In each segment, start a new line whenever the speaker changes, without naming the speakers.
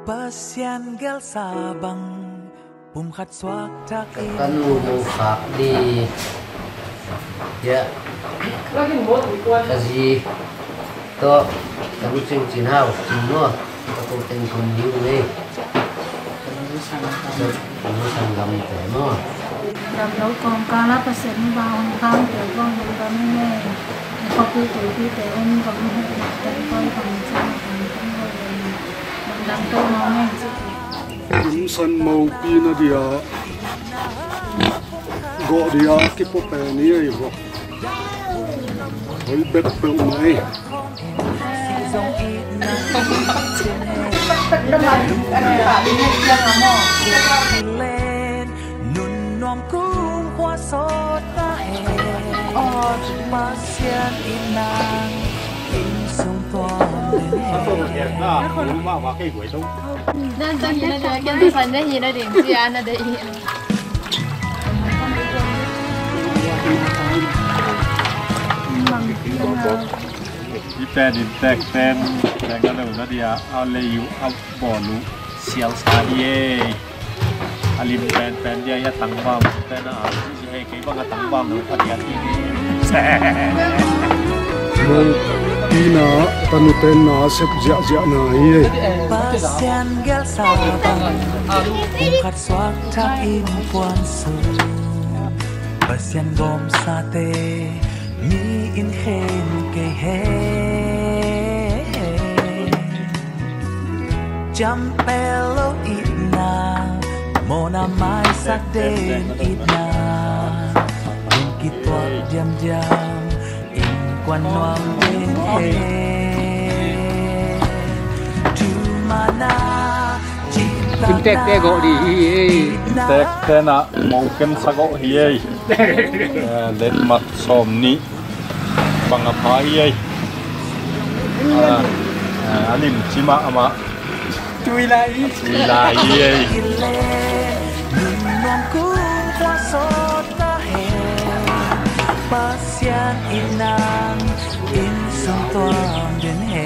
Pasyan gel sabang pumkat swak takin
Kanu mau khak di ya kasi to tabu sing cinaw cino atau teng kundiu nih kamu sanggam temo
làm đấu con cá lá ta sẽ vào thang để con mình có nghe có cứ tuổi để em còn hết tại coi còn sao mình đang tôi nó nghe
Im san mau pina dia go dia ki po pe ni ai go oi bet pe mai
nun nom cung hoa sốt ta hè Pasyan inang in sung toan đến hè
nên tôi nhìn là cái tôi thành đấy nhìn là điểm gì anh là đấy
đi phen đi tẹt phenแต่ก็เลยนะเดียเอาเลยอยู่เอาบ่อลุเสียวสาเย่อาลิมแฟนเดียตั้งบ้ามแต่น่าจะให้ใครบ้างก็ตั้งบ้ามหรือพัทยาที่นี่แซ่
mau pina tanu ten na sep ja ja na ai
Pasyan gel sabang pumkat swak takin puan su Pasyan gom sate mi in khen ke he Jam pelo itna mona mai sak den itna in kitwa diam diam in quan noam den he tu mana
Kim tek te go di
tẹt tên à mong kem sa gỗ hiê lên mặt xòm ní bằng áp phá hiê alim chima ama chui lại hiê
Pasyan inang in sung toan den he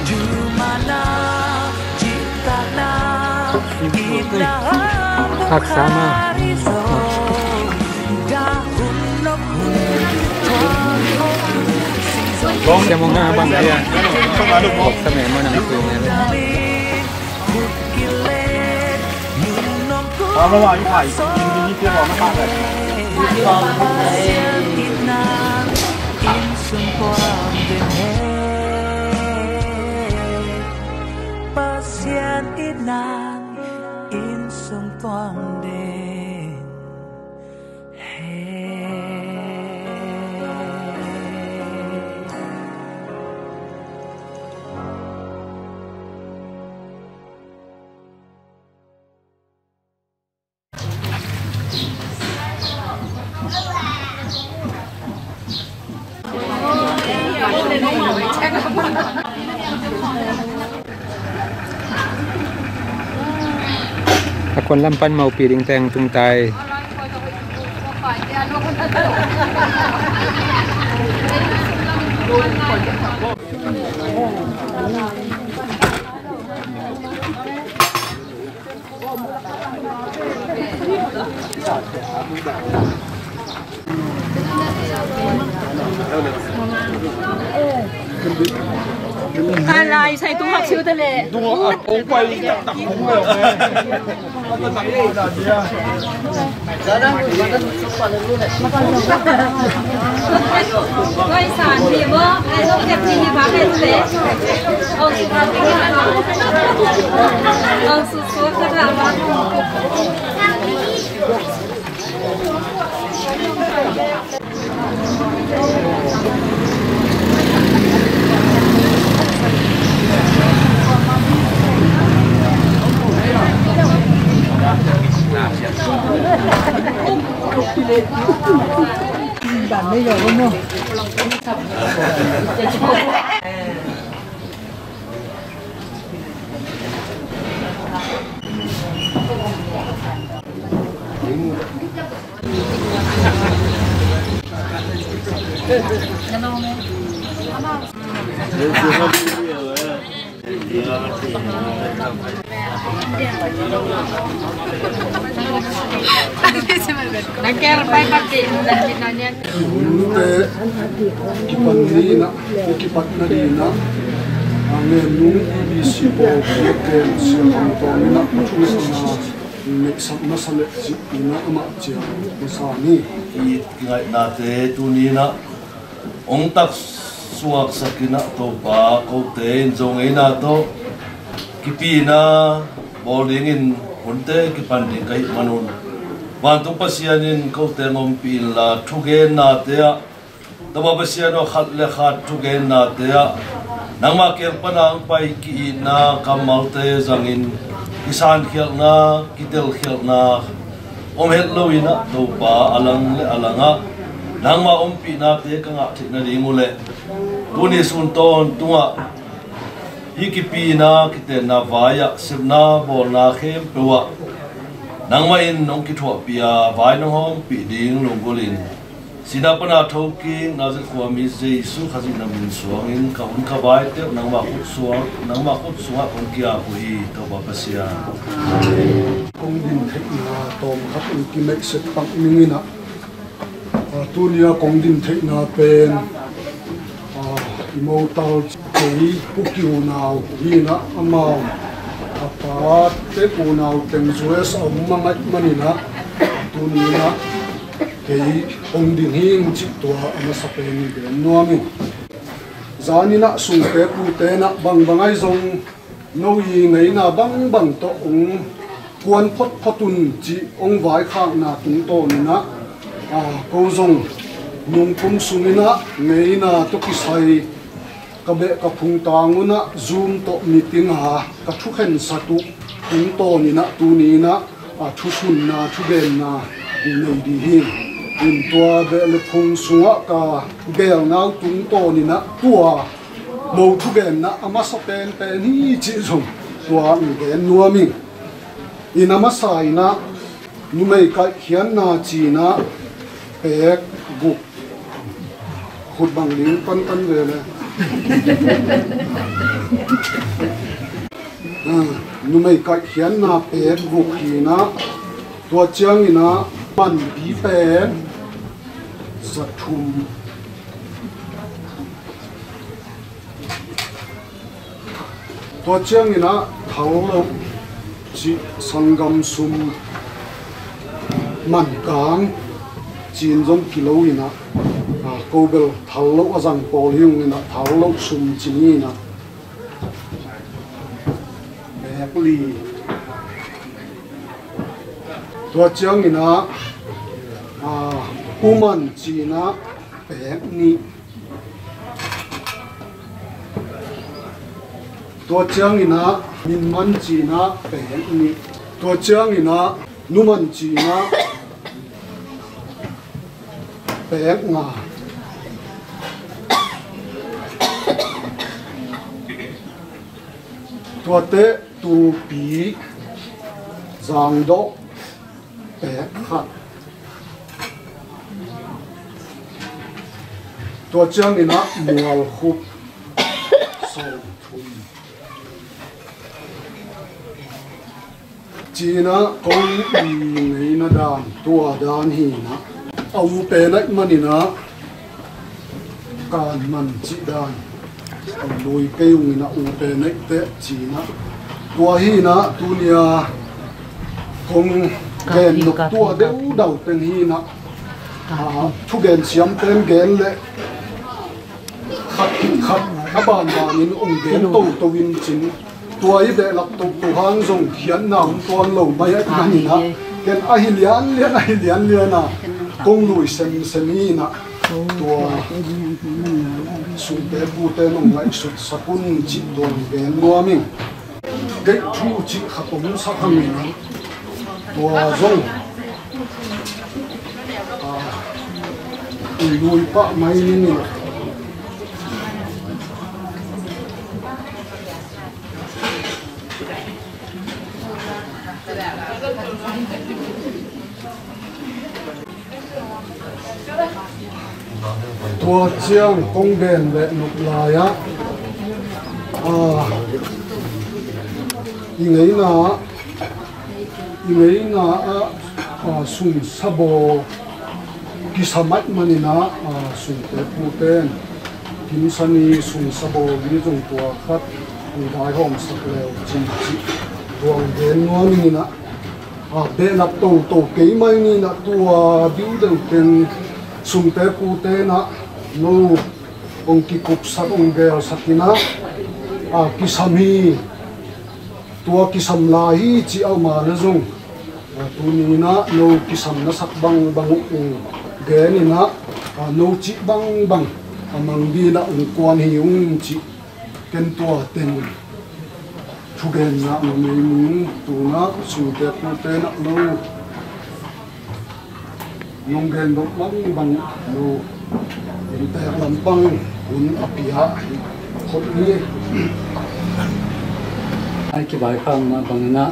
Jumana cita na ina
Haksana
dahun nok
siya mo nga bang kaya sa memo ng tuwing
มื่อวานที่ถ่ายยินดีที่เราไม่พลาดเลย
Pasyan inang in sung toang den he
Akon lampan mau piring teng tungtay
lại xài túi học siêu tệ lệ
đúng không? Ông quay đặt khủng rồi
quay sản thì bơ ai không kẹp gì phá cái thế ông sụt ra cái nào ông sụt xuống cái nào
bạn bây giờ đúng không?
Nakir pai pati dan dinanya.
Unte kipanina kipatnarina angenu isipo keken siangtonina patusana neksam masale ina amachia masani
i ngai na te tunina ong tak suak sakina to pa ko te jong ina to kipina bowling in unte kipandi kai manun wantu pasianin ko te ngompi la thugen na te a tama pasiano khat le khat thugen na te a nangma ker panang pai ki na kamal te zangin kisan khel na kitel khel na om het loina to pa alang le alanga nangma ompi na te kanga thina ringule tuni sun ton tunga hikipi na kite na vaya sibna bol na khem pewa nangma in nong ki thwa pia vai nong hong pi ding longolin sinapana thoki na je kwa mi jesu khazina min suangin ka un ka vai te nangma khut suwa kon kia hui to ba pasia
kong din thekna tom khat in ki mek set pang mingina tunia kong din thekna pen imotal chei pukiu naw hina amau apa te punau teng sues mangat manina tunia kei kong din hing chitwa amasapen ben nuami zanina sungpe putena bangai zong noi ngai na bang to ong kuan photun chi ong vai khang na tung to na ko zong nung kum sumina ngai na to kisai kabe ka phung tanguna zoom to meeting ha ka thukhen satu tung to ni na tu ni na thu sun na thu ben na nei di hi in tua be le phung suwa ka bel nau tung to ni na tua mo thu ben na ama sa pen hi chi zong tua mi ben nuami inama sai na numei ka khian na chi na pek guk khut bang ling pan ve le numei ka khian na pek guk hi na tua chiang ina man bi pen sathum tua chiang ina thau chi sangam sum man kang chin jong kilo ina kobel thallo azang pol hiung ina thallo sum chini ina bekli to chiang ina uman china bekni to chiang ina min man china bekni to chiang ina numan china bek nga tua te tu pi zang do bek khat tua chiang ina mual khup so thum china kong nei na dan tua dan hi na au pe nai manina kan man chi dan au loi keu na u pe nai te china tua hi na tunia kong gen nok tua de u dau ten hi na thu gen siam ten gen le khat aban in ong gen to win chin tua i be lak to hang zong hian nam tuan lo mai ani na ken a hi lian na kong lui sen ni na tua su te bu te nong lai su sakun chi don ben nuami ge thu chi khatom sa khang ni tua zong lui pa mai ni tua chiang kong ben ve nuk la ya ingay na sung sabo kisamat manina sung puten kimsani sung sabo gizong tua khat dai hom sakleo chi tuang den nuami na be nak to ke mai ni na tua building ten sung te puten na no ong kikup sa ong gel sakina kisami tua kisam lahi chi au ma na zong tu ni na no kisam na sak bang ge ni na no chi bang amang di na ung kwan hi ung chi ken tua ten thu gen na no me mung tu na su te pu te na no nong gen do bang no in te lampang un apia khot ni
ai ki bai khang ma bangna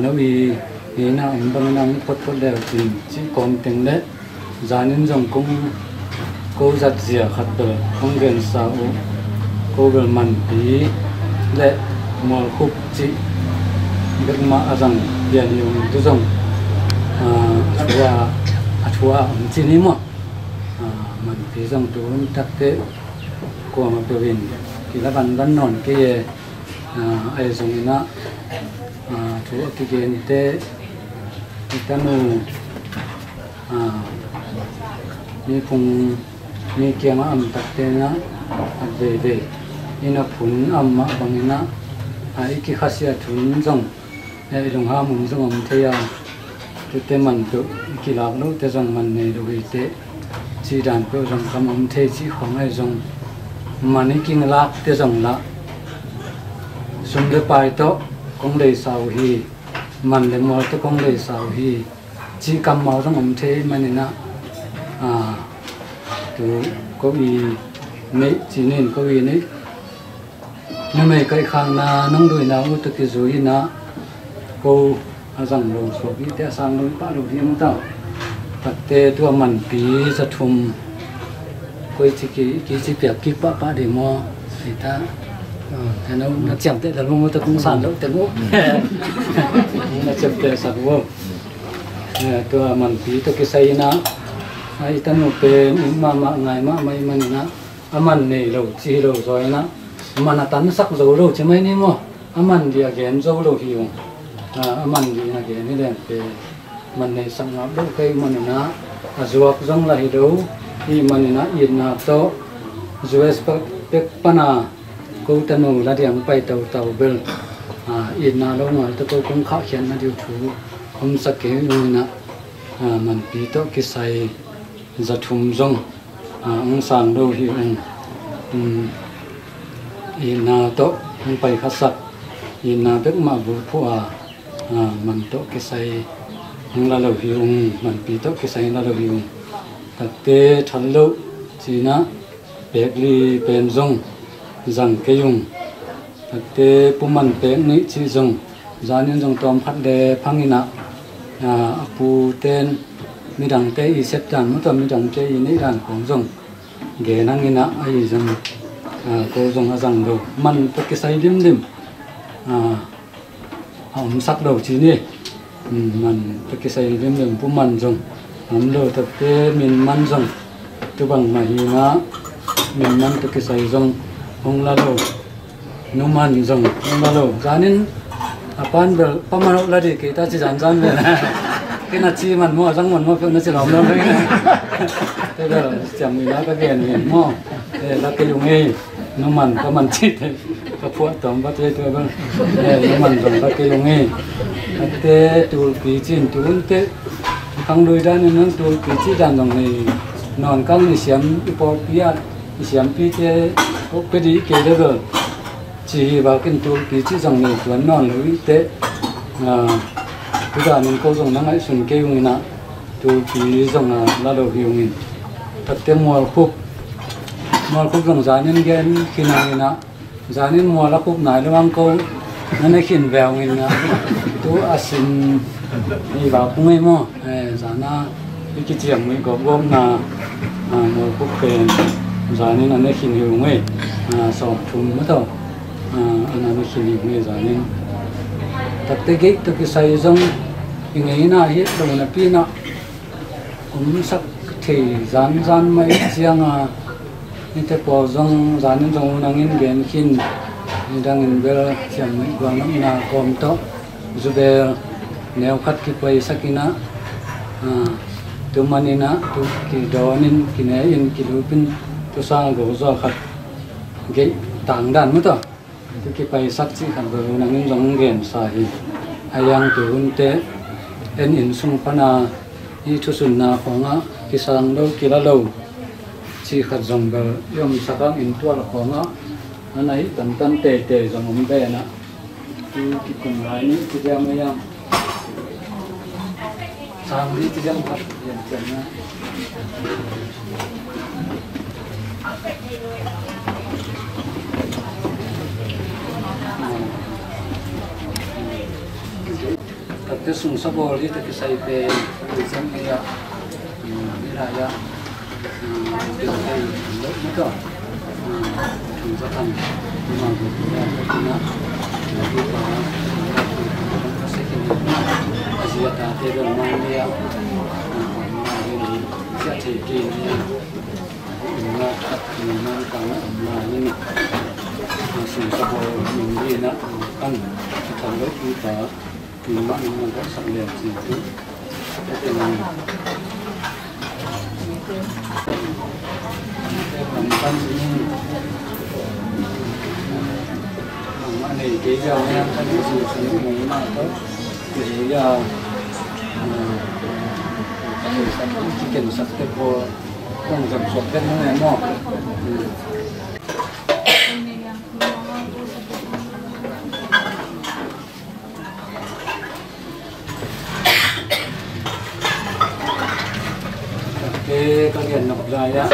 no bi na bangna pot le tin chi kom teng le zanin jong kong ko zat zia khat be ong gen sa u ko bel man pi le mol khup chi bek ma azang yan yung tu jong thua chi ni mo man pi jong tu tak te ko ma pe win ki la ban non ke ai zong na thu ki gen te tanu ni phung ni kiama am takte na ve ina phun amma bangina ai ki khasia thun jong ai long ha mun jong am theya te man to ki la no te jong man ne do te chi dan ko jong kam am the chi khong ai jong mani king lak te jong la sum de pai to kong dei sau hi man le mo to kong dei sau hi chi kam mau jong am the manina tu có vì mấy chỉ nên có vì đấy nhưng mà cái khang na nông đồi nào tôi cái rồi na cô rằng rồi số cái té sang rồi bắt đầu đi tao thật tê tua mình bí ra thùng coi cái việc cái ba để mua thì ta thế nó chẳng tệ là luôn tôi cũng sản đâu tệ ngốc nó chậm tệ sạc vô tua mình bí tôi cái xây na ai ta nộp tiền mà ngày mà mấy mình na aman này lâu chi lâu rồi na mà na tán sắc dấu lâu chứ mấy ní mà aman thì again dấu lâu hiểu aman thì again như thế này mình này sang ngọc đâu cây mình na ruột giống là đâu thì mình na yên na to ruột bek pana câu ta nô là điểm bay tàu bel yên na đâu mà tôi cũng khó khăn là điều chú không sắc cái như na mình bị to cái sai za thum zong ang sang do hi ina to ang pai khasak ina bek ma bu phua man to ke sai ang la lo hi man pi to ke sai la lo hi te than lo china bek li pen zong jang ke yung te puman pek ni chi zong zanin zong tom phat de phangina apu ten mi dang te i sep tan mu tam mi dang te i nei dan kong zong ge nang ina ai zong ko zong a zang do man to ke sai lim hom sak do chi ni man to ke sai lim pu man zong hom do to te min man zong tu bang ma hi na min man to ke sai zong hong la do no man zong hong la do zanin apan bel pamano la di ke ta chi jan jan cái nào chi mình mua răng mình mua nó chỉ làm đâu đấy thế là chẳng mình nói cái tiền mình mua để là cái dùng nghề nó mình có mình chi thì có phụ tổng bắt thế thôi vâng để nó mình tổng bắt cái dùng nghề thế tụi kỳ chín tụi thế không đôi ra nên nó tụi kỳ chín đàn dòng này non căng thì xem cái bộ bia xem pi thế có cái gì kể đó rồi chỉ vào cái tụi kỳ chín dòng này tụi non lưỡi thế bây giờ mình câu dùng năng ấy xuân kêu người nè, tôi chỉ dùng là đầu hiểu mình, thật tiếng mùa khúc dùng giá nên gen khi nào người nè, giá nên mùa là khúc này nó mang câu, nó này khiến vèo người nè, tôi xin đi vào cũng nghe mò, giá na cái chuyện mình có gom là mùa khúc kèn, giá nên là này khiến hiểu người, sòng thùng mất thôi, ana mi khini nge zanin takte ge to ki sai jong ingai na hi lo na pi na sak thei zan mai chianga inte po jong zanin jong nangin gen khin dangin bel chiang mai gwang na kom to zubel neo khat ki pai sakina tu manina tu ki donin kine in kilupin tu sa go zo khat ge tang dan mu to tu ki pai sak chi khan go nangin jong gen sa hi ayang tu unte en in sung pana hi thu sun na khonga ki sang lo ki la lo chi khat jong ga yom sakang in tual khonga anai tan te jong um be na tu ki kum lai ni ki jam ya sang ni ki jam khat yen chen na Tapi sungsa boleh tapi saya pe tulisan ya ya itu sungsa kan memang ya karena lagi para sekian Asia tadi dalam dia siapa cekin ya memang karena ini sungsa boleh ini nak kan kalau kita memang agak sangat situ, tapi kan ini mana ni kerja yang kan susu mana tu kerja chicken sakit po, orang jam kan mana mau. Kalian nak belaya,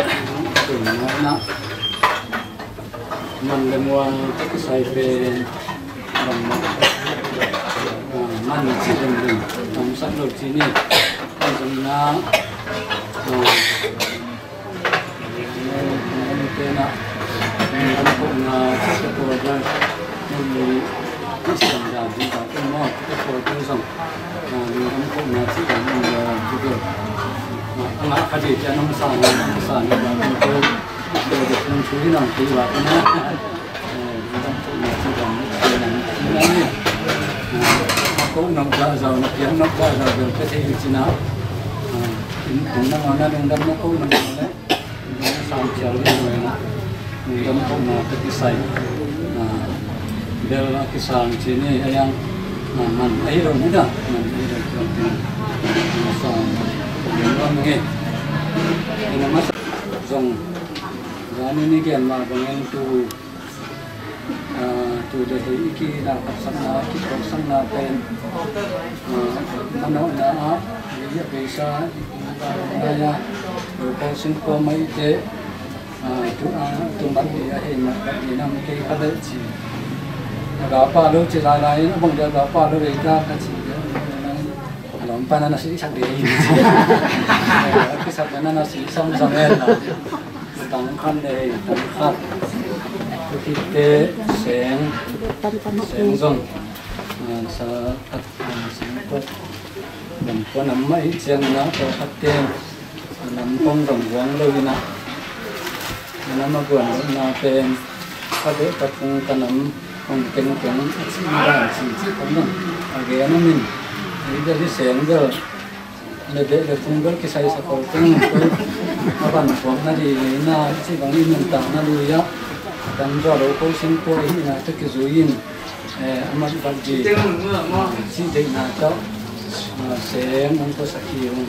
nak mendemuang tak saya pen, mana cium ni, tamsak lo sini, tamsak na, nampak na sekolah ni Islam dah juga semua sekolah kosong, nampak na cium juga. Anak kaji jangan sana baru tu berdepan curi nanti baru na, jangan tu nanti jangan ni. Aku nak belajar, nak belajar berkecil Cina. Undang aku nak belajar. Sampai cari mana, undang aku nak terkisah. Bel kisah Cina yang man air ni dah, man air tu masa. Yang ini masa zong, jadi ni kan mah dengan tu dari iki nak sana pen, mana nak dia bisa daya, kalau singko mai te, tu mandi ahin mandi nam ke kada ci, apa lu cerita lain, abang dia apa lu reda kaci. Lompat nasi sak dia ini, kisah nasi sama-sama lah. Tangkan deh, tangkat. Kita seng, saat sengkot. Nampak nama ijeng na, terhati. Nampang dongguang lagi na. Nama gua na pen. Ada tapung tanam, keng-keng, cici konon. Agak namin. Jadi senggal, ada tunggal kisah sekolah pun, apa nak buat nari, na si bang ini mentah nari ya, dan jual kau singko ini na tu kezuin, amat bagi, si dek na tu, seng untuk sakiung,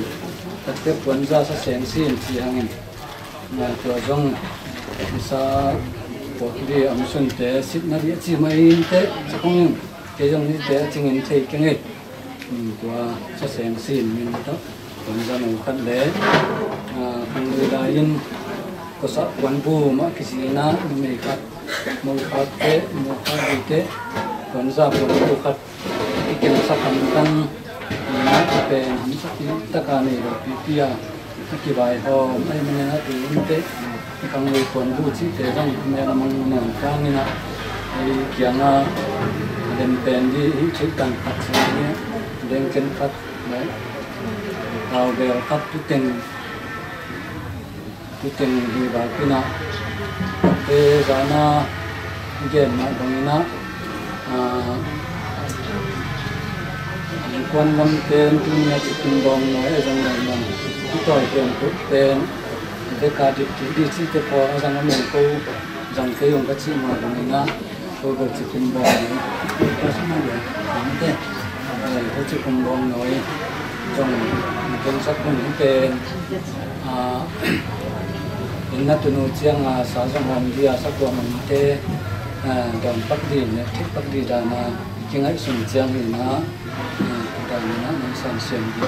tapi pun jasa seng sin siangin, na tu jong bisa buat dia amsun te, sit nari si main te, sekarang kejong ni te cingin te kengit. Tua seseng sin minta bangsa nungkat le lain kosak wanbu mak kisina mereka mau kate bangsa wanbu kat ikan sakamkan nak pen hamsati takane pipia kibai ho ai menena tu inte kang le wanbu ci te jang mena mangna kangina kiana den pen di chik kan khat ne den ken khat ne tao bel khat tu ten di ba kina te jana gen ma bangina quan lâm ten tu ne chikin bong no e jang nam tu toi ten tu ten te ka di chi te po jang nam ko jang ke yong ka chi ma bangina ko ko chikin bong no ko sama ya te ko chikin bong no e jong ten sak kun ten inna tu nu chiang sa jang hom dia sa ko man te dam pak di ne thik pak di dana kingai sum chiang ni na na nang san sen di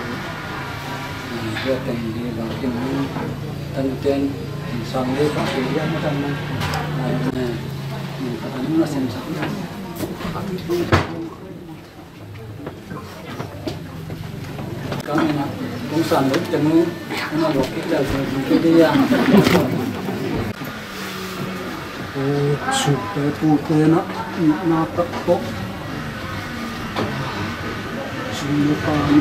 dia ten di ba kin tan ten sang le ba ke dia ma tan ni na sen sa kami na kung san lo ten na lo ki da ke dia
su pe pu te na ta to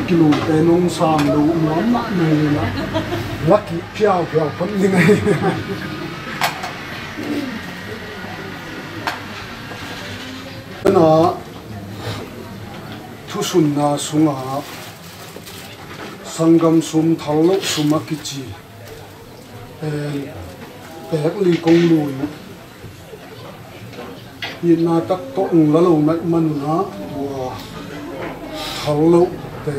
kilo te nong sang lo muam ma nei la lucky piao phon ni ngai na thu sun na sunga sangam sum thallo sumakichi pek li kong lu ni na tak to ung la lo nai man na wa thalo te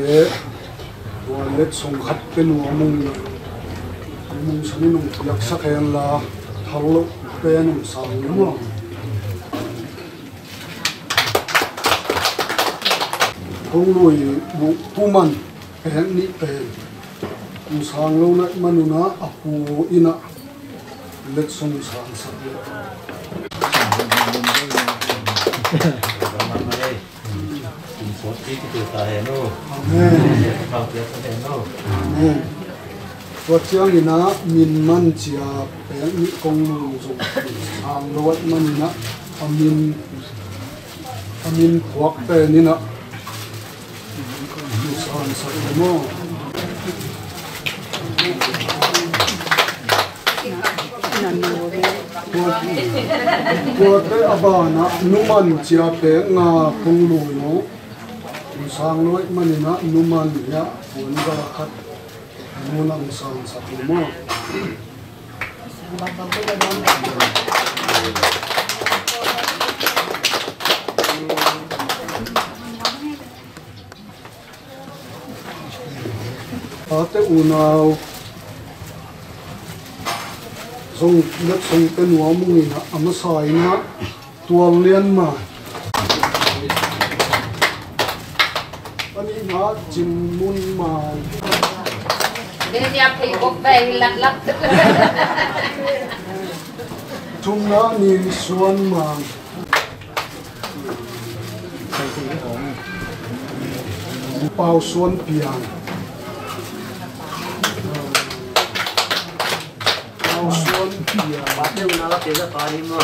wa let song khat pe nu mung sani nong yak sa khen la thalo pe nu sang nu kong lui bu puman pe ni pe ku sang lo na manuna apu ina let song sang sa Wat siang ina min man chia pe ni kong lu zo ang lowat man ina amin puak pe ni na san sa mo Wat pe abana numan chia pe nga kong lu no sang loi manina numan ya punga khat munang sang sa mo ate unaw zong let song ten wa mungina amasai na tual lian ma na chim mun ma
dia phi bốc về lật lật
chung na ni suan ma pau suan piang pau suan piang
Pati unala pesa pari mo.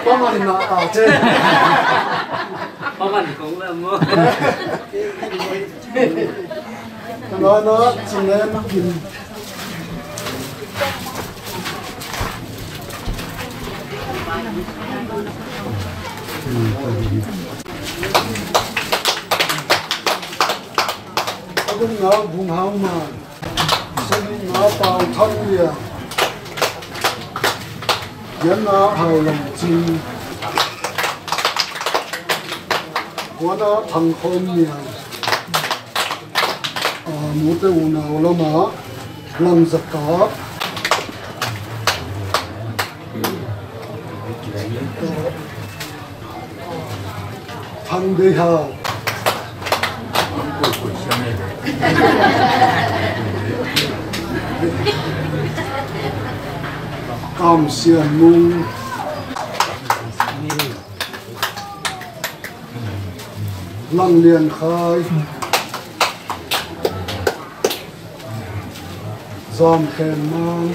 paman na ate
Paman cũng là mo.
kana chinen kin adung na bung hau ma sani na pau thang ya yan na hau lam chin wana thang khom ya mute una ulama lam zakka thang de ha cam xian nung lăng liền khai giam khen mang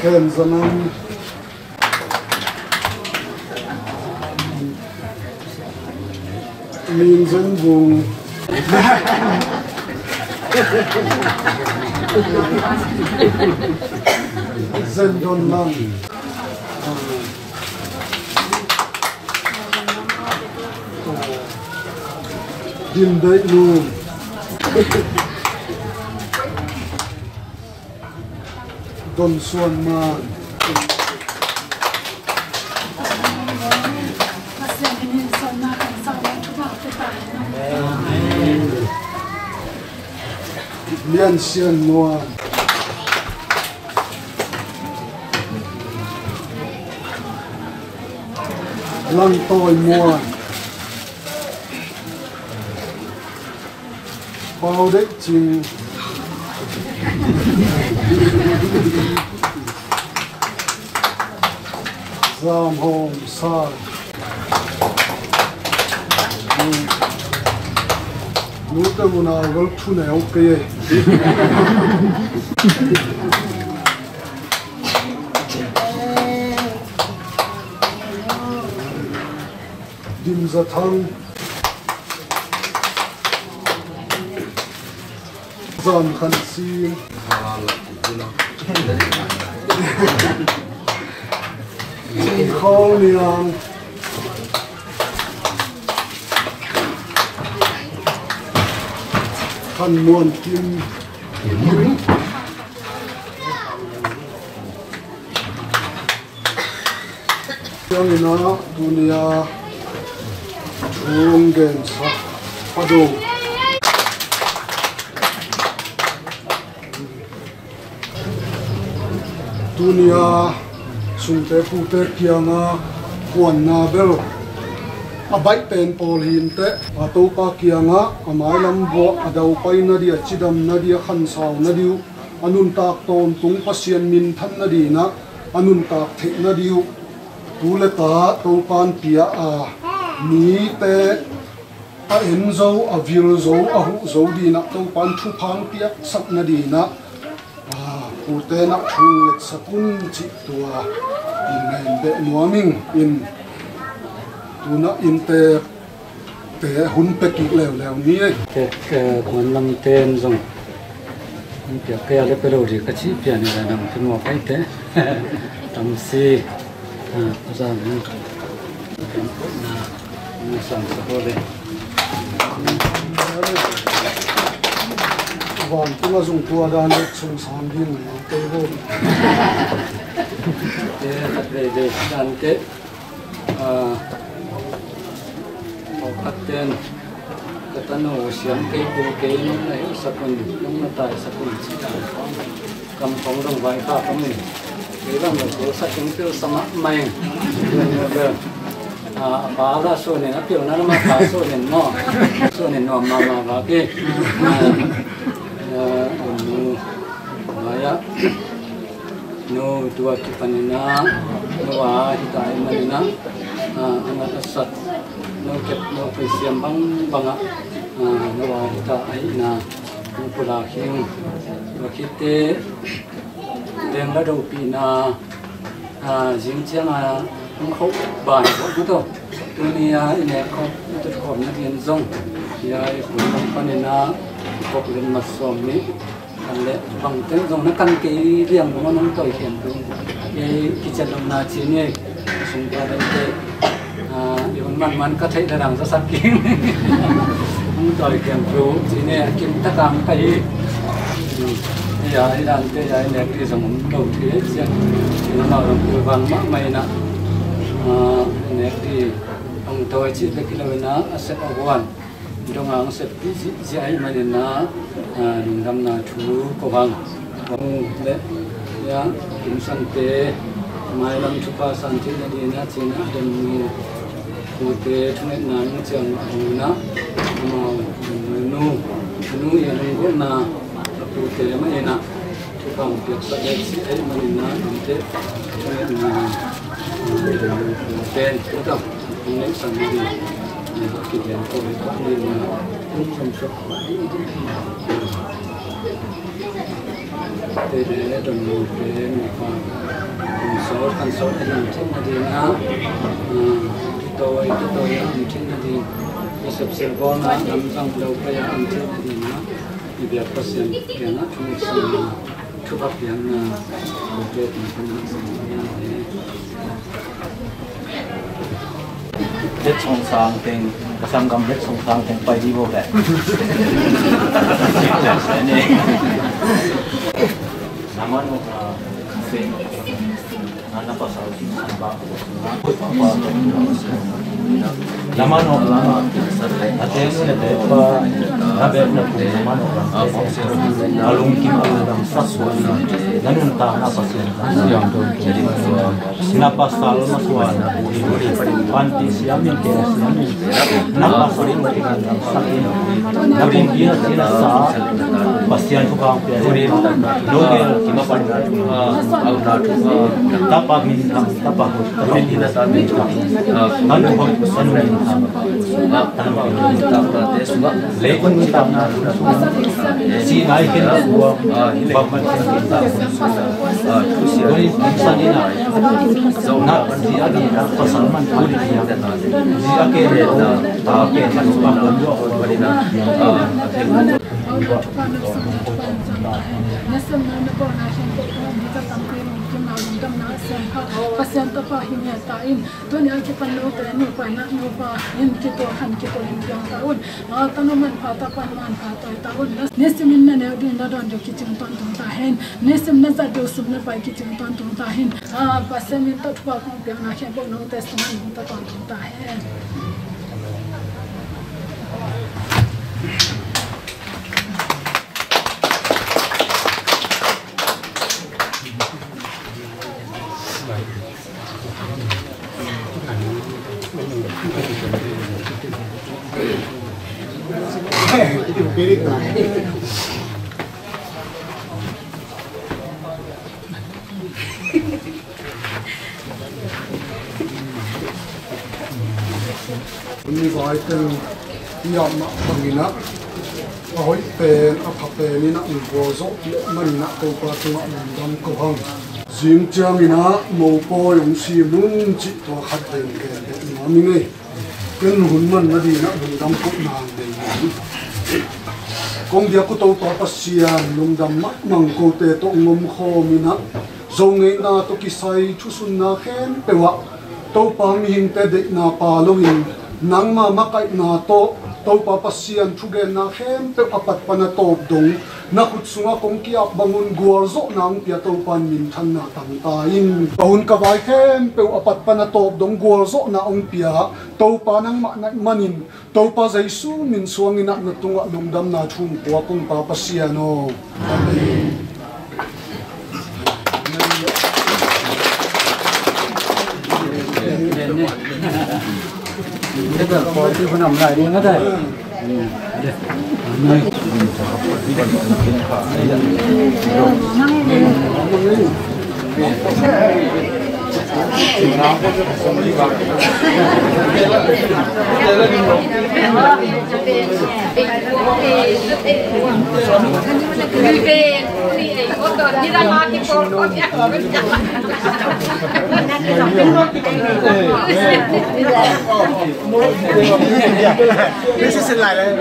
khen zanam min dân vùng dân đồn lăng điên đấy luôn đồn xuân mà liên xiên mua lăng tôi mua bao đích chừng giam hồn sai nút cái mùa nào vẫn thu này ok dim ra thang giam khăn xiên khâu niang khăn muôn kim yang ina dunia chung gen sa padu dunia sungte pute kianga kuan na bel abai pen polhin te atopa kianga amai lambo adau pai na dia chidam na dia khan saw na diu anun tak ton tung pasian min than na di na anun tak the na diu tule ta to pan pia a ni te a en zo a vil zo a hu zo di na to pan thu phang pia sap na di na pute na thung let sakun chi tua in men de nuaming in tuna in te hun pe ki lew ni
ke kon lam ten zong pia ke ale pe ro ri ka chi pia ni nam pin mo kai te tam si za na na sang sa ho le vòng cũng là dùng tua đan để dùng sàn đi mà cây vô để đan kết học cắt tên cái tân hồ xiêm cây bồ cây nó này sắp mình nó tài sắp mình chỉ là cầm phóng đồng vài pha của mình cái làm được cố sắp chúng tôi sắm may rồi bà ra số này nó kiểu nó mà bà số này nó mà cái Maya, no dua kipanina, no hita imanina, anak asat, no kep no pesiam banga, no hita aina, no pulaking, no kite, dem la do pina, jingjiang khâu bài của tôi, dunia ini tôi còn những hiện dung, ya cũng kipanina, bọc lên mặt sòm ní. Lệ bằng tiếng dùng nó căn cái riêng của nó tội hiểm đúng cái chân đồng na chỉ này chúng ta đây thế điều man có thấy là đằng rất sắc kín không tội hiểm đúng chỉ này kim tất cả cái giờ đi làm cái giờ này cái dùng đầu thế chứ nó nào làm từ vàng mắc mày nè này thì ông tôi chỉ biết cái lời nó sẽ có quan trong hàng sẽ dễ mà đến na đâm na chú có bằng đấy ya kim san te mai lam chu pa san te na đi na chỉ na đâm cụ te chúng em na những trường na mà nu ya nu na cụ te mà na chu bằng việc sẽ dễ ấy mà đến na đâm te chúng em na tên tốt không nên san đi kita yang boleh pakai ni, te de don mu pe mi pa so kan so de nam chin na din ha to ya am chin na din sab se bon na nam sang lo pa ya am chin na din na ni bia pasien ke na thu sa thu pa pian na ko te tin na sa ya
biết song sang tiếng sang cầm biết song sang tiếng bay đi vô vậy làm ăn một phim anh apa salah sih apa lama no lama ada yang ada apa ada nak lama no alung kim alung saswan dan entah apa sih yang tu jadi kenapa selalu masuk di panti siamin ke siamin kenapa sering mereka sakit nabi dia tidak sah pasien tukang piring dogel kima pada audat tapa minta tapa tapi tidak tahu kan pesan minta tapa deswa lekun minta si naik ke dua bapak minta jadi insan ini nak dia di pasalman kulit dia akhirnya tapi kan sebab benda pasien tu pahim ya tain tu ni kita perlu tenu panak nupa in kita han kita yang tahun tanaman pata panan pata tahun nesemin na ne din da don kita ton ton tahen nesem na za do sub na pai kita ton ton tahen pasien tu pa ko pian na khe bo no test man ta ton ton tahen
Ini baik tu yang nak menginak, baik pen apa pen ini nak bergozok, menginak kau pasti nak mendam kau hang. Jing jang ina mau po yang si nun cik tu hat den ke ini ni, kan hunman nadi nak mendam kau nang den. Kong dia ku tahu apa sian mendam mak mang kau te tu ngom kho mina, zongai na tu kisai cusun na ken pewa, tahu pamihin te dek na palungin. Nang mamakay na to papasian chugen na hempe apat pa na top dong nakutsunga kong kiap bangun guarzo nang piataw pan mintan na tantain pahun kaway hempe apat pa na top dong guarzo na ong pia taw pa nang manin taw pa zaysu min suwangin na natunga lungdam na chungkuwa kong papasiano. Amen.
Thế là có cái phần nằm lại đi hết đây. Này.
This is lại đây.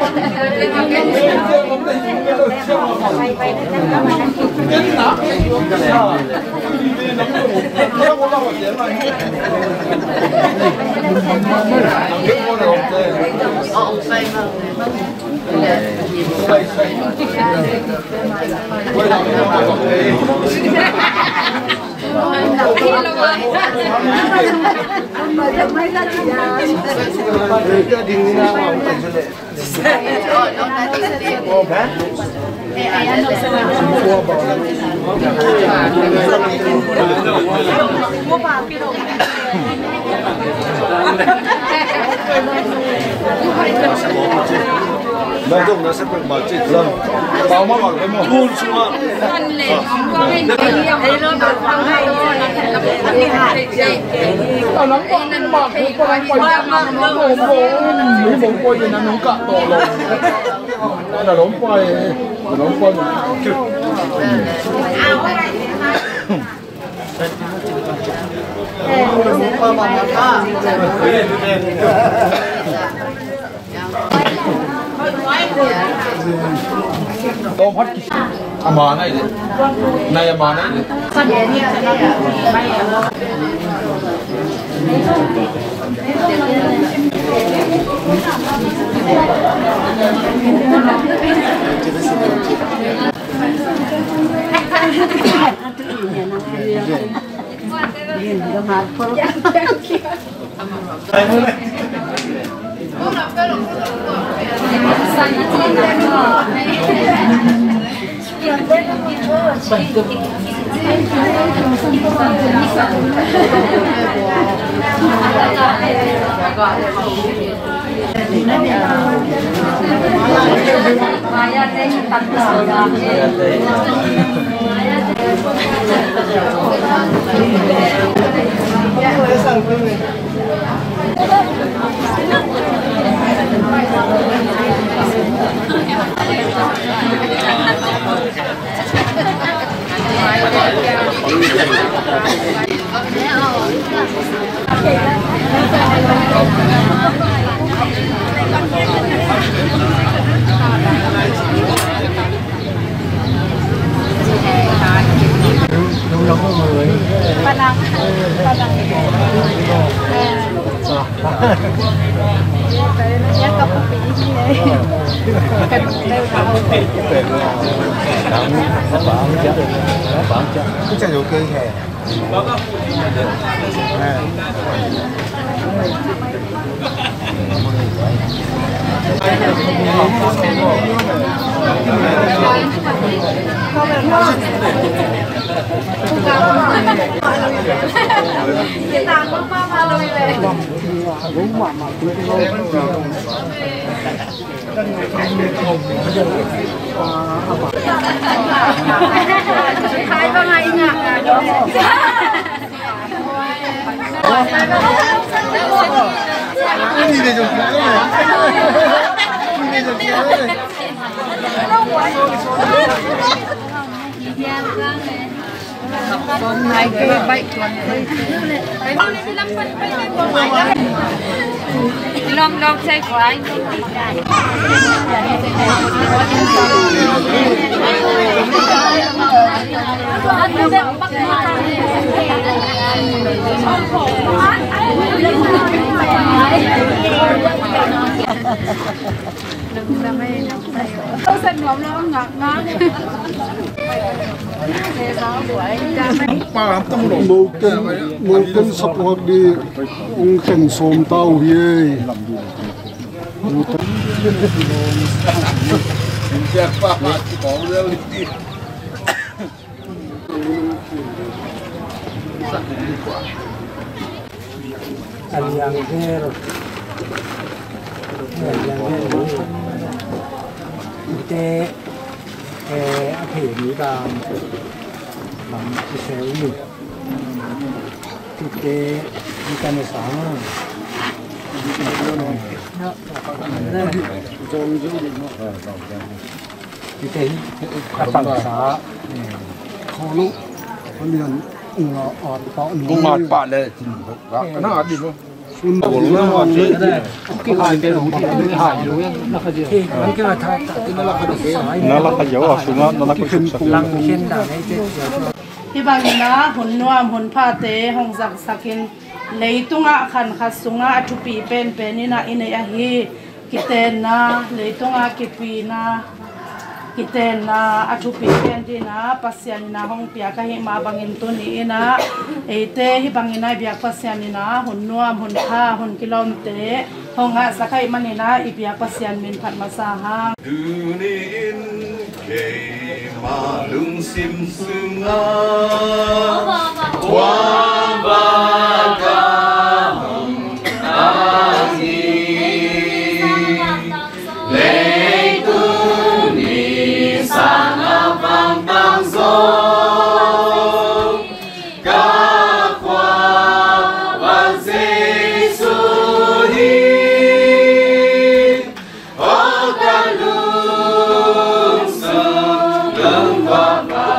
Nó dùng nó sẽ bị bảo chít lần bao mà còn cái mồm phun xuống ạ nó nóng con nên bạc con anh quay nó mồm mấy mồm quay thì nó nóng cạn to rồi đây là đóng quay Tôm hết mà này này mà này
Long say quái.
Mungkin support di ungkeng som tau ye.
Ute ape ni bang iseu ni ute ikan sama ute kapang sa
Kalau kalian nggak ada
Umat Pak deh, karena ada loh.
Hibangina hunnuam hun pate hong zak sakin leitunga khan khasunga atupi pen penina ine ahi kitena leitunga kipina kitena atupi pen dina pasyanina hong piaka hi ma bangin tuni ina eite hibangina biak pasyanina hunnuam hun kha hun kilomte honga sakai manina ibia pasyan min phat masaha
dunin ke malung sim sunga wa baka Baba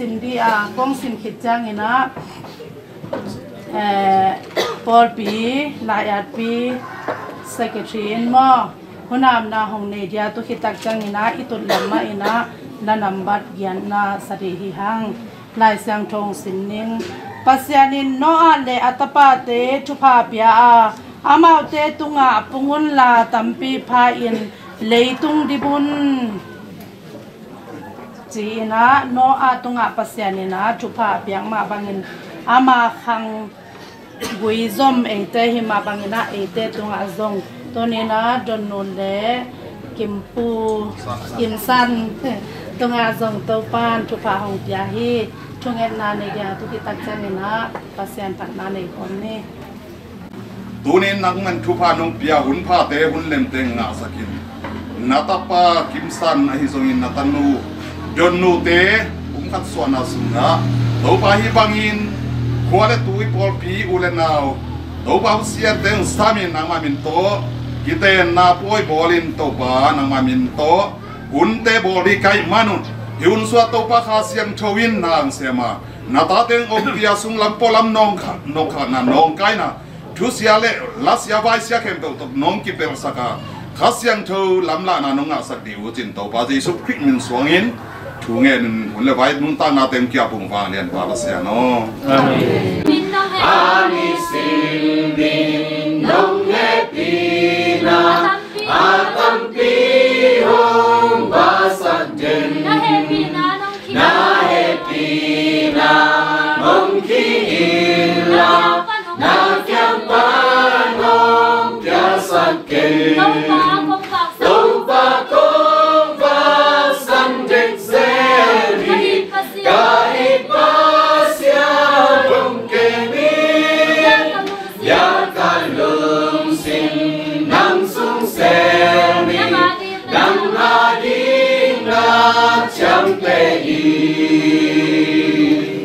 sin di kong sin khit chang ina Paul P Layat P secretary in mo hunam na hong ne dia tu khitak chang ina itut lamma ina na nambat gyan na sari hi hang lai sang thong sin ning pasyanin no ale atapa te thupa pia amau te tunga pungun la tampi pha in leitung dibun Cina no tunga pasyanina thupa piang ma bangin ama khang guizom ete hima bangina ete tunga zong tonina donnon le kimpu insan tunga zong topan thupa hong pia hi thunget na ne dia tu kitak chanina pasyan tak na ne konni
tunin nangman thupa nong pia hun pha te hun lem teng nga sakin natapa kimsan ahi zongin natanu donnu te khat suana sunga to pa hi bangin khwale tui pol pi ulenau to pa sia teng samin nangma min to kite na poi bolin to pa nangma min to unte boli kai manun hiun swa to pa khasiam thowin nang sema nata teng om pia sung lam polam nong kha na nong kai na thu sia le lasya vai sia kem to nong ki per saka khasiam tho lamla na nonga sak diu chin to pa ji sup khik min swangin Tungen hule vai nun ta na tem kia pung wang lian pa sia no amen ani sin bin nong happy na atampi hong basak den na happy na nong ki ila na kyang pa nong kya sakke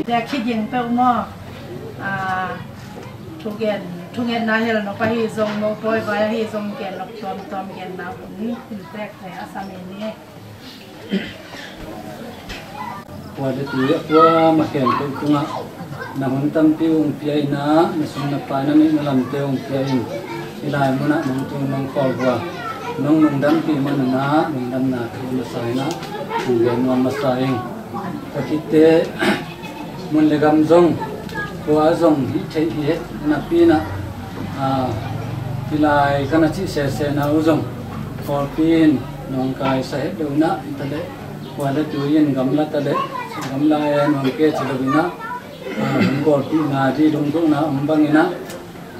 Dia kijing pe mo thugen na hel no pa hi zong mo poi ba hi zong ken nok tom ken na ni tek te asame ni
Wada tuya kwa maken ko kunga na huntam piung piai na nasung na pa na ni malam teung piai ilai mo na nung tu nung kol wa nung dam pi man na nung dam na tu masai na nung gen wa masai kakite mun legam zong kwa zong hi thei hi na pi na ilai kana chi se na uzong for pin nong kai sa he do na tale wada tuyen gamla tale gamla ya nong ke chadabina gol pi na di dong dong na ambangina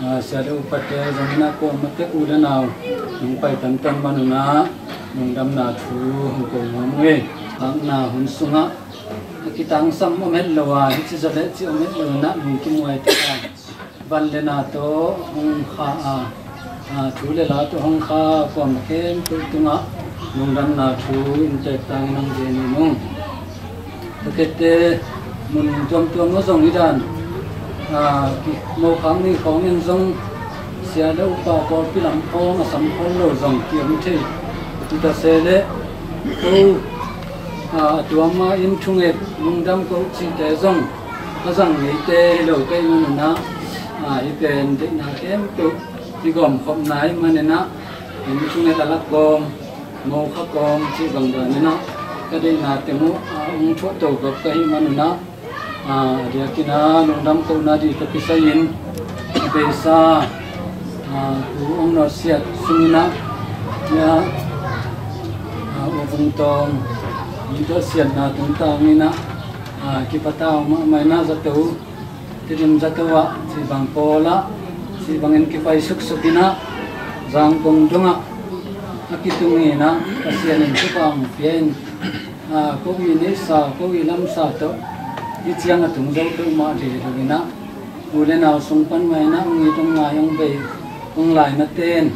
Sado upate zamina ko mate ulanau nung pai tan manuna nung dam na thu ko ngwe ang na hun sunga kitang sam omel lawa chi zale chi omel lawa nung kimwai ta van le na to hong kha thu le la to hong kha ko kem tu tunga nung dam na thu in te tang nang je ni nung kete mun jom mo zong idan mô kháng ni có nhân dông xe đâu pa có cái làm phong là sắm phong lô dòng kiếm thì chúng ta sẽ đấy tua mà in chung hết mông đâm có chỉ để dòng nó rằng ấy tê đầu cây mà nó cái bên định là em tụ đi gom khom nái mà nên nó in chung hết là gom mô khắc gom chỉ bằng đời nên nó cái đây là tiếng mô ông chỗ tổ gặp cây mà nó dia kina nungdam ko na di kapisayin besa uong no siat sumina ya uvungtong ito siat na tuntang nina kipataw may na zato tirim zatawa si bang pola si bangin kipay suksukina zang kongdunga akitungina kasiyanin kupang piyen ko winisa ko wilam sato Itiang atung jauh tu mak dia lagi nak, boleh nak sumpan mana mengitung ngayong bay, menglai naten,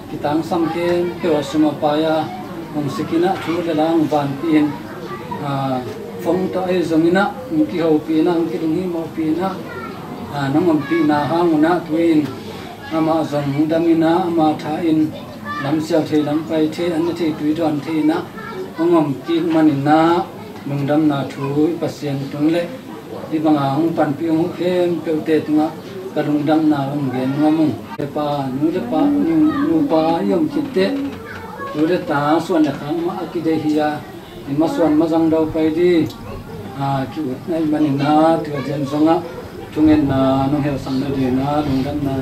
kita angsam ken, kewas semua paya, mengsikina cuma dalam bantin, fong tak zongina, mungkin hau pina, mungkin dungi mau pina, nang pina hang nak tuin, ama zong damina, ama thain, lam siap the lam pai the, ane the tuidan the na, mungkin manina. lung dam na thu pasien tung le di bangang pan pi ong khem pe te tunga ka lung dam na ong gen ngamung pe pa nu le pa nu pa yom chitte nu le ta suan na khang ma ki de hiya ni ma suan ma jang dau pai di ki ut nai manin na tu jen zonga tungen na no hel sang na di na lung dam na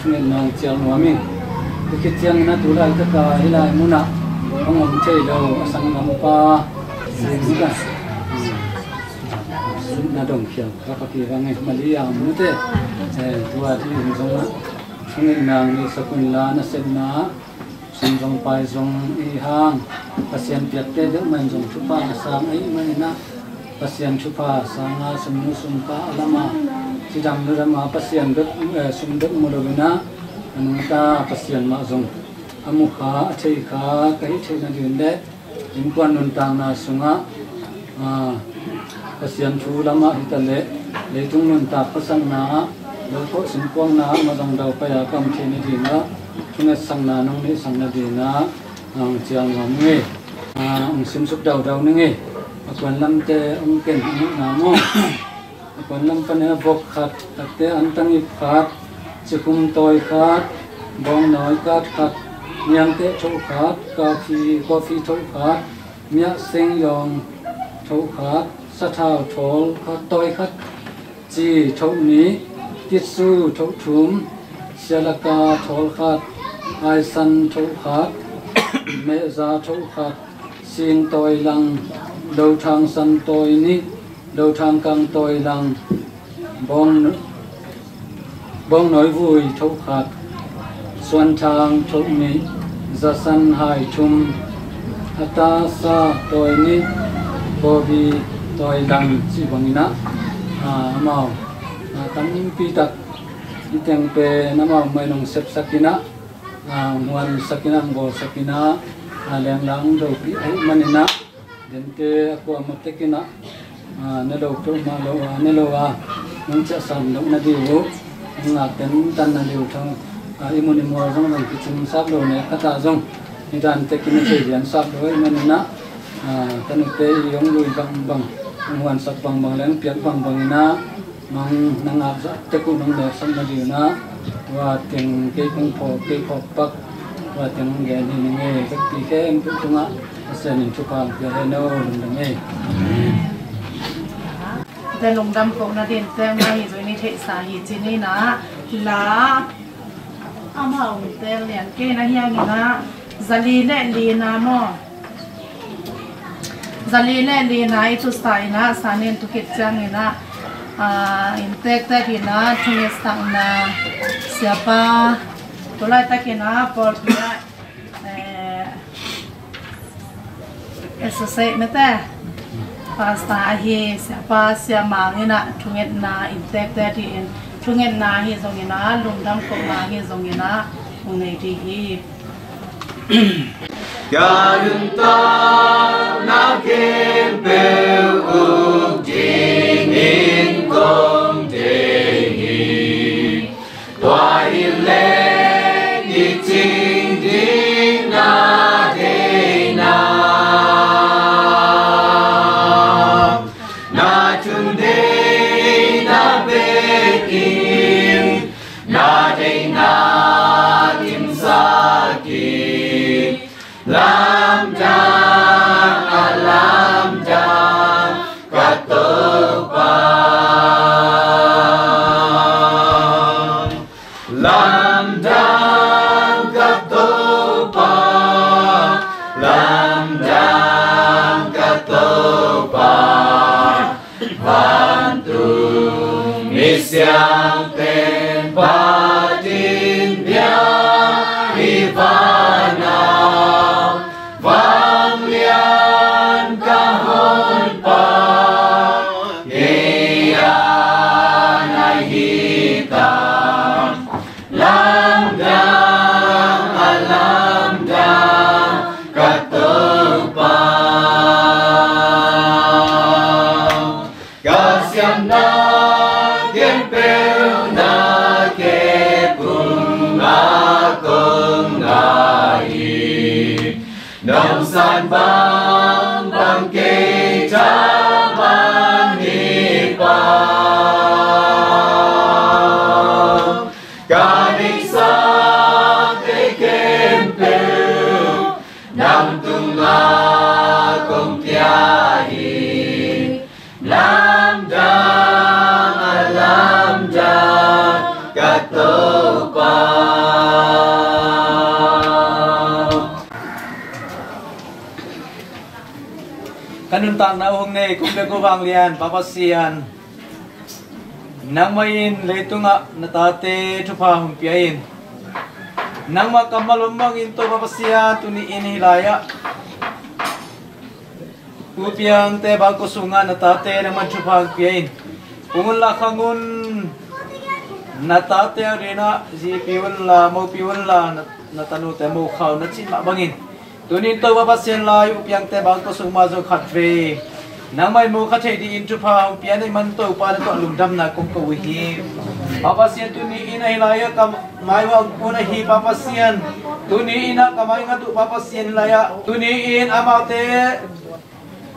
tungen na chial no mi ki chiang na tu lai ka hilai muna ong chei do sang nam pa Sudah, na dong kiau, apa kira ngai Malaysia mute, tua di ujung sungai nang di sekolah na sedna, sunjong pai jong ihang, pasien piate dek main jong cupa sang mana, pasien cupa sanga semu sumpa alama, sidang drama pasien dek sumdek mulubina, anungta pasien mazong, amuka cai ka kai cai na diunde. Impuan nuntang na sunga pasien chu lama hitale leitung nunta pasang na loko simpuang na madang daw paya kam thini dina tunga sang na nong ni sang na dina ang chiang ngamnge ang simsuk daw ninge akwan lam te ang ken na mo akwan lam pane bok khat ate antang ip khat chikum toy khat bong noi khat Nyang te chou khat, coffee chou khat, miak seng yong chou khat, sathao chol khat toy khat, chi chou ni, titsu chou thum, sialaka chol khat, ai san chou khat, me za chou khat, sing toy lang, đầu thang san toy ni, đầu thang kang toy lang, bong nói vui chou khat. Xuân thang chúc ni gia san hai chung hata sa tôi ni bobi tôi đang chỉ bằng ina mau kami pitak iteng pe nama mai nong sep sakina muan sakina go sakina leng lang do pi ai manina dente aku amatekina na do to ma lo ne lo nong cha sam dong na diu ngaten tan na diu thang imun imor jong nang kichim sak lo ne kata jong nidan te kin che dian sak lo manina tan te yong lui bang ngwan sak bang leng piak bang ina mang nang ap te ku nong le sam na di na wa teng ke kung pho pak wa teng ge ni nge ke pi ke em tu tunga sen ni chu pang ke no lung nge
แต่ลงดำของนาเดียนแจ้งมาอยู่ในเทศาหิจินี่นะลาอามาอุ่นเตลเลียนเกนะเฮียงี้นะซาลีเล่ลีนะโมซาลีเล่ลีนะอีทุสไตนะสานินตุกิจจังงี้นะอินเตกตะกินะทุเนสตังนะเสียปาตัวไล่ตะกินะปอลปีนะเอสเซเมเตPasta ahi siapa siapa ngina tunget na intek tadi in tunget na hi zongina lungdam ko na hi zongina unai di hi
Kanunta na kempe ujing in kong dehi Tua ile di ting ding na de na Lam jang katopang Lam jang katopang Bantu misyang ten patin biang ivana Vang lian kahon pa Kaya nai hitam Alam dang katupang Kasyam na Kempel na kepung akong nahi Nông san bang kê
nanun tang na hong nei kung be ko bang lian papasian nang main leitunga natate thupa hong piain nang makamalumang into papasian tuni inhilaya upiang te bang ko sunga natate naman thupa hong piain pungun lakangun natate arena si piwon la mo piwon la natanu te mo khaw na chin ma bangin tunin to papasian lai upiang te bang ko sung ma zo khatve nang mai mo khathe di in thupa upian ai man to pa na to lungdam na kum ko hi papasian tuni ina hilaya kam mai wa una hi papasian tuni ina kamai ngatu papasian laya tuni in amaute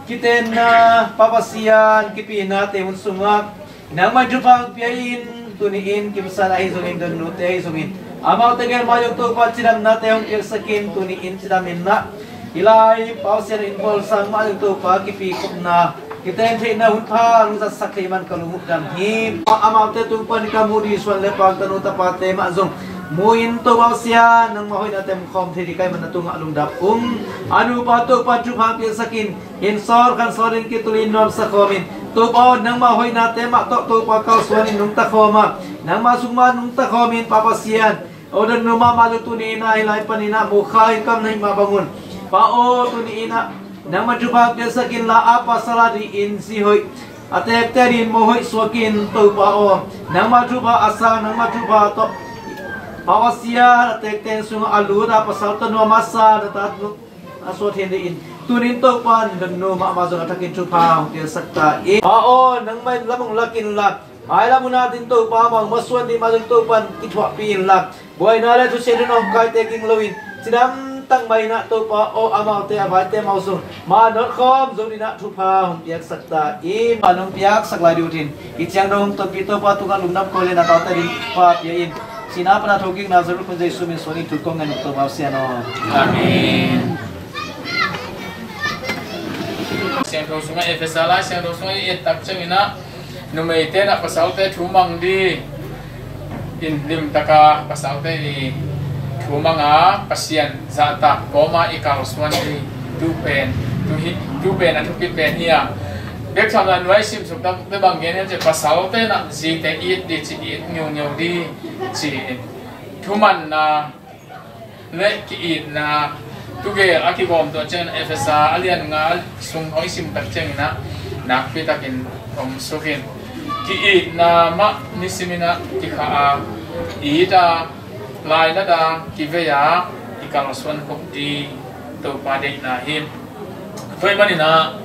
kiten na papasian kipina te un sunga nang mai thupa upiain tuni in kimsana hi zungin don nute hi zungin Amaw tegel mayok to pachiram na tayong kirsakin tuni in sidamin na ilay pausian involve sang mayok to pa kipikop na kita ente na hunpa ang sasakliman kalumuk dan him amaw te tumpan kamudi swan lepag tanuta pate mazong muin to pausian nang mahoy natem kom thiri kay manatung alung dapum anu pa to pachuha kirsakin insor kan sorin kitulin nom sa komin to pa nang mahoy natem mato to pa kauswanin nung takoma nang masugma nung takomin papasian Odan numa malu tuni ina ilai panina mukha ikam nahi mabangun. Pao tuni ina nang majuba kesakin la apa salah di insi hoi. Atep terin mohoi swakin to pao nang majuba asa nang majuba to pawasia atek ten sunga alu da pasal tanu masa datat asot hendiin. Tunin to pan dan numa mazong atakin chupa kesakta. Pao nang mai lamong lakin lak ai la munatin to pa mang maswan di mazong to pan kitwa pin lak boy nala to sedon of kai taking lowin sidam tang mai na to pa o amaw te abate mausung ma.com zoni na thu pa hum piak sakta in panong piak saklai diutin ichang dong to pito pa tungan lumnam ko le na ta ta din pa piain sina pa na thoking na zaru kun jesu min soni tu kong ngan to bausiano amin siang do sunga efesala siang do sunga etak changina numei te na pasal te thumang di in lim taka pasal te ni thumanga pasian zata koma ikal swan di tu pen atu pi pen hia bek tham lan wai sim suk tak te bang gen je pasal te na ji te it di chi it nyu di chi thuman na le ki it na tu ge aki bom to chen fsa alian nga sung hoi sim tak chen na nak pi takin om sukin ki na ma nisimina ki kha ida lai na da ki veya ikaloswan kopti to pade na him foi mani na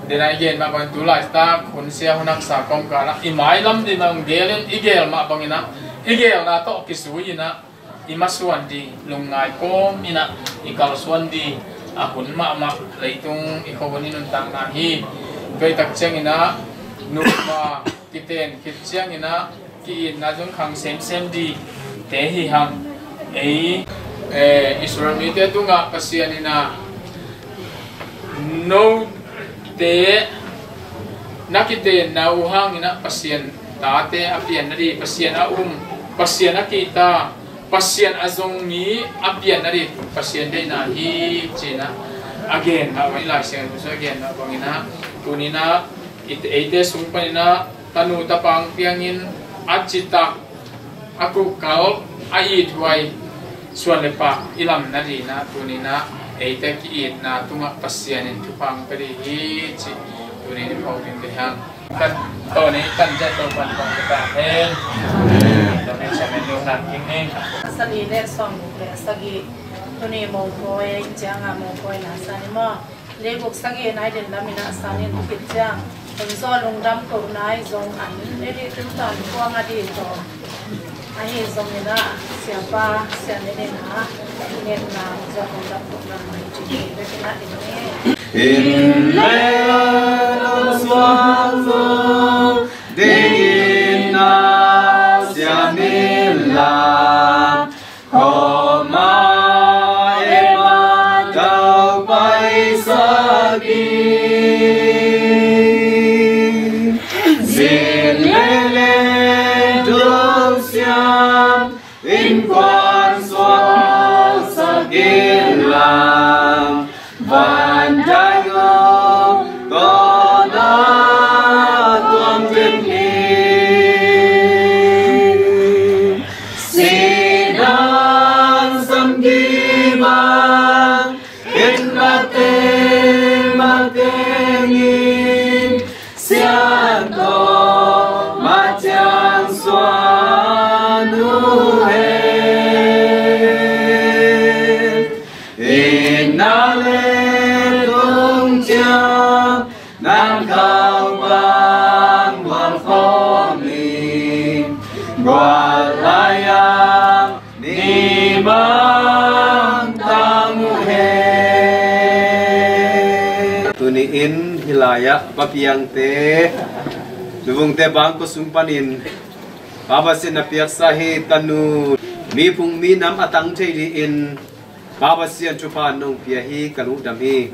denai gen ma ban tu lai sta khun sia hunak sa kom ka na imai lam di mang gelen igel ma bangina igel na to kisui na imaswan di lungai kom ina ikaloswan di ahun ma leitung ikawani nun tang na hi ve tak cheng ina numa kiten kitchiang ina ki na jong khang sem di te hi ham Israel mi te tunga pasian ina no te nakite na uhang ina pasien tate apian nari pasien pasien akita pasien azong mi apian nari pasien de na hi china again ha mai la sian so again na bangina kunina ite sumpanina tanu tapang piangin acita aku kal ai tuai suan lepa ilam nari na tunina ite ki na tunga pasianin tupang peri hi chi tunini pautin behang kan to ni kan jato pan pang kita hen amen samen yung naking
sagi le som le sagi tuni mo koy janga mo koy na sani mo le buk sagi nai den lamina sani bukit jang so lung dam ko nai zong an le le tum tan ko ngadi to ai zong ni na siapa sian ni na nen na zo ko dam ko na mai chi le na ni
in leon swazo dingin na siamila koma ema kau pai sagi zin lele dong siam in quan swal sagilang Van Dang
hilaya papiang te lubung te bang ko sumpanin Baba sin na piak sahi tanu mi pung mi nam atang thei in Baba sian chupa nong piahi kalu dami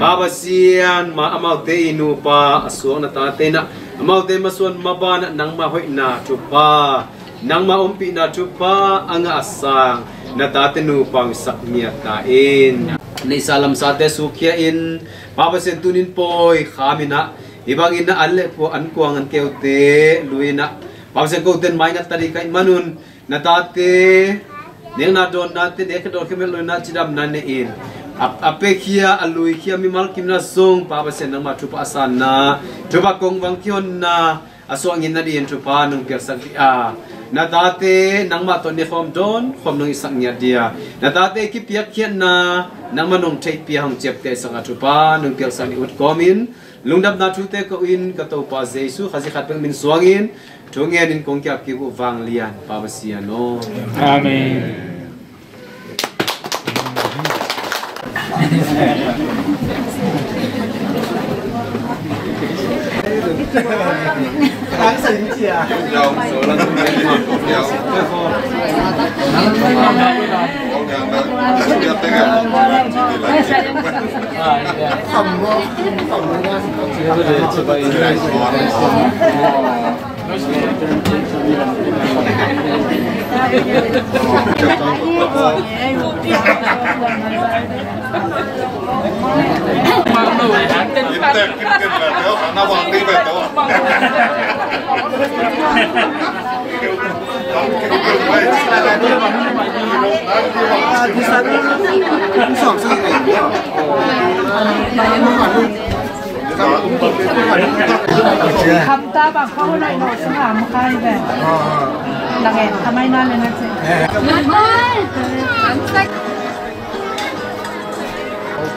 Baba sian ma amau te inu pa asuang na ta te na amau te masuan mabana nang ma hoi na chupa nang ma umpi na chupa anga asang na ta te nu pang saknya ta in ni salam sa te sukya in Baba sian tunin poi khamina ibang ina alle po an kuang an keute luina Pagsa ko din may natari kay manun natate neng na don natin ekador kemelo na chidam nanein ape kia alui kia mi malkim na song pabasa nang matupa asana coba kong bangkion na aso angin na diyan chupa nung piasan a natate nang maton ni khom don khom nung isang niya dia natate kipiak kian na nang manong take piang chepte sang chupa nung piasan ut komin lungdam na chute ko in kato pa Jesu kasi khatpeng min suangin Tungyan in kong kiap kibu vang lian pabasiano.
Amen.
Kamta bang kau nak nak semua makan ni. Lagi, kamai nak lena je.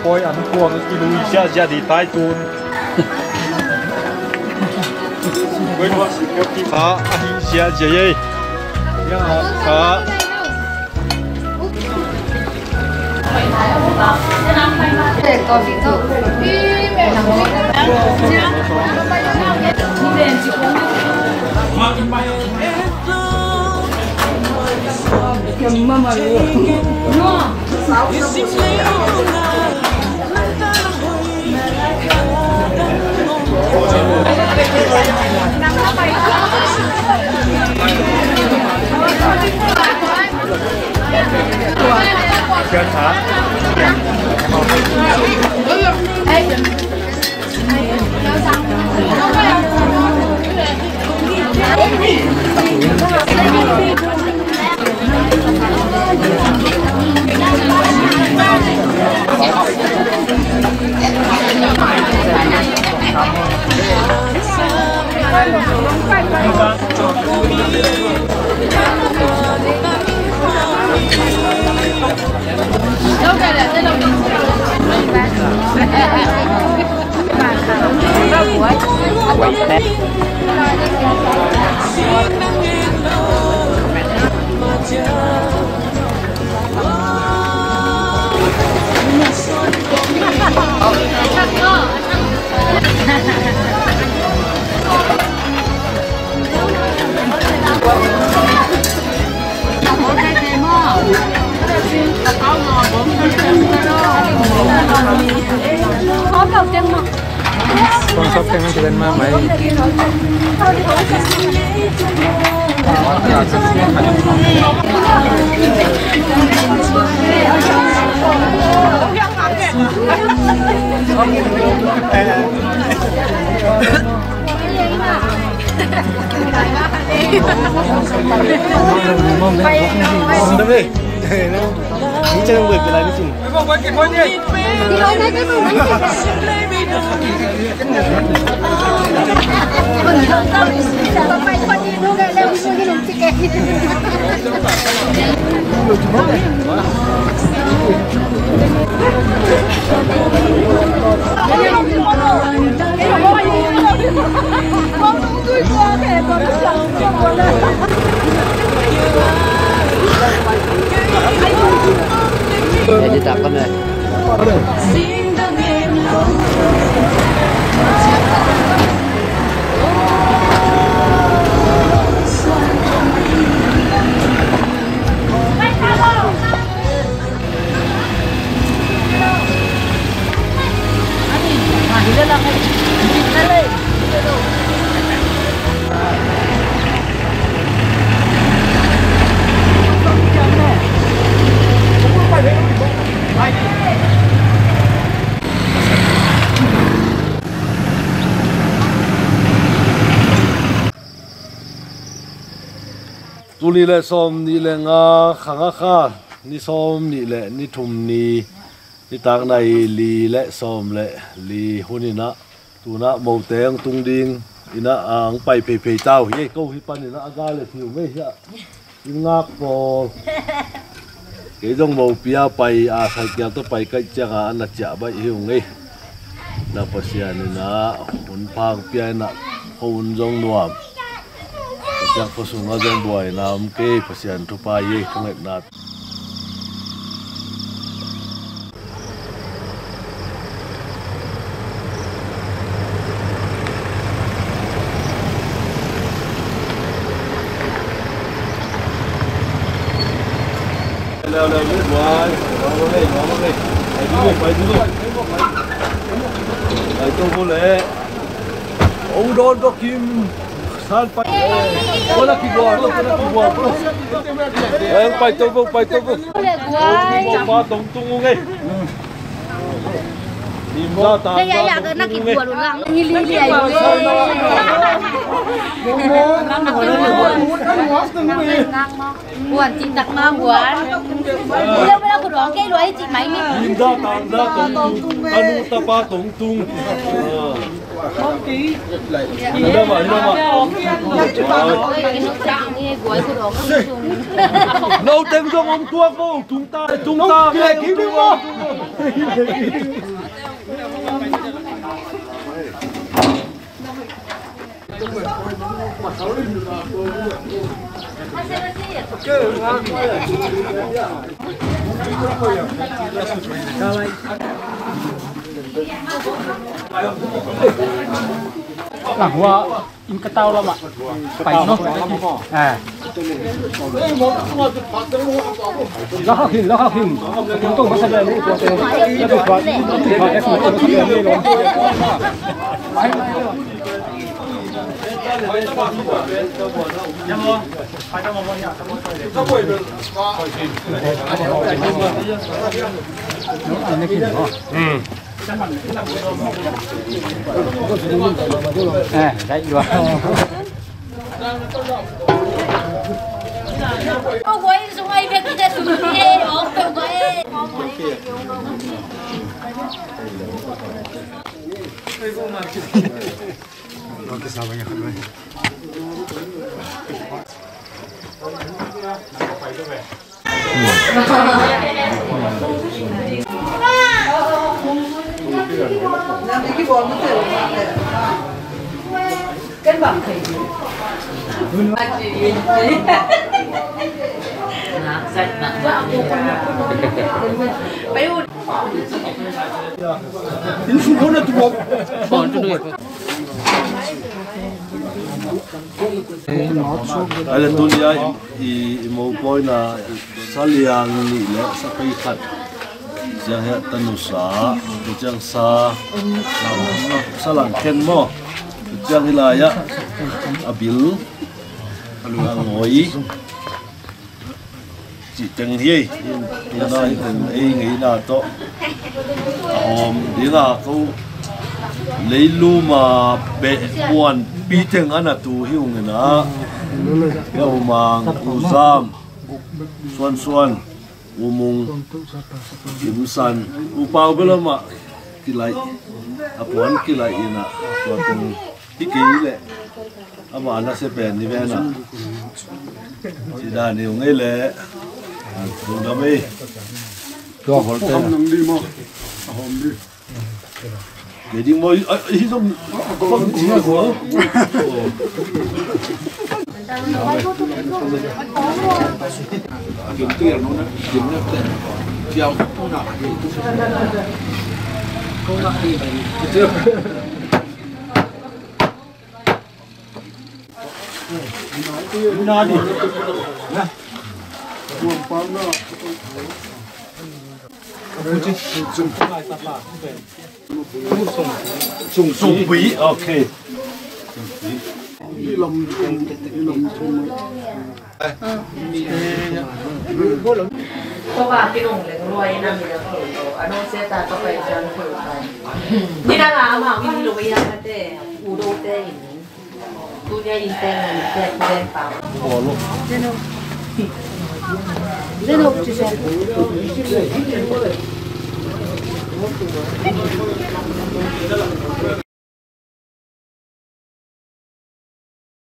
Poi ăn cuồng cái đuôi xa ra đi tai tuôn với nó sự cấp tí phá anh xa gì vậy nhưng họ phá
Mama
Con sóc kem cho lên mà mày.
Đâu đi. Nghĩ chơi việc lại đi chừng.
Không có kịp thôi nhỉ.
Đi thôi đấy cái mừng đấy. Papai pode ir no galera o sangue não te quer.
Jadi tak pernah.
ni le som ni le nga khanga kha ni som ni le ni thum ni ni tak nai li le som le li hunina tuna mo teng tung ding ina ang pai pe pe tao ye ko hi pan ina aga le thiu me ya ngak po ke dong mo pia pai a sai kya to pai kai changa na cha ba hiu ngai na pasian na hun phang pia na hun jong nuam jak posunga jong boy nam ke pasian tu pa ye khonget na leo leo biết boy nó lên phải đi phải tôi vô lệ ông đón có kim san phải có là kim bò em phải tôi vô ba tổng tung ngay tìm ra ta
đây là cái nó kịp bùa luôn lắm như lý này buồn chị đặt mà buồn bây giờ cô đoán cái lối chị máy
tìm ra ta tổng tung ta nu ta ba tổng tung không ký đâu mà nấu tem cho ông tua vô chúng ta nghe ký đi vô
là hoa in cái tao lắm ạ phải nó à nó học hình chúng tôi bắt đầu lấy của tôi nó được quá và em phải có tiền đi rồi à đấy được
ô quay xuống ai biết cái gì xuống đi ô quay
nó cái sao vậy không
cái bằng thì
ada dunia mau boy na saliang ni le sakai khat jang ya tanusa jang salang ken mo jang hilaya abil angoi chỉ từng hi na ai nghĩ na to đi là câu lấy lu mà bẹ buồn bi tiếng anh là tu hiu người na yêu mang uzam xuân umung kim san upau belum mak kilai apuan kilai ina suatu hikei le ama anak sepen ni bena tidak ni ungai le tu dami tu hotel
đi mà hôm đi
jadi mau hidup apa sih gua
kiếm tiền nó kiếm được tiền chiều
nó đi sung bí ok
có ba cái đồng để nuôi năm thì được anh nói sẽ ta có phải cho nó đi ra là mà mình đi đâu bây giờ thế u đâu thế tu nhà in tên là tên bảo Đây đâu chứ sao?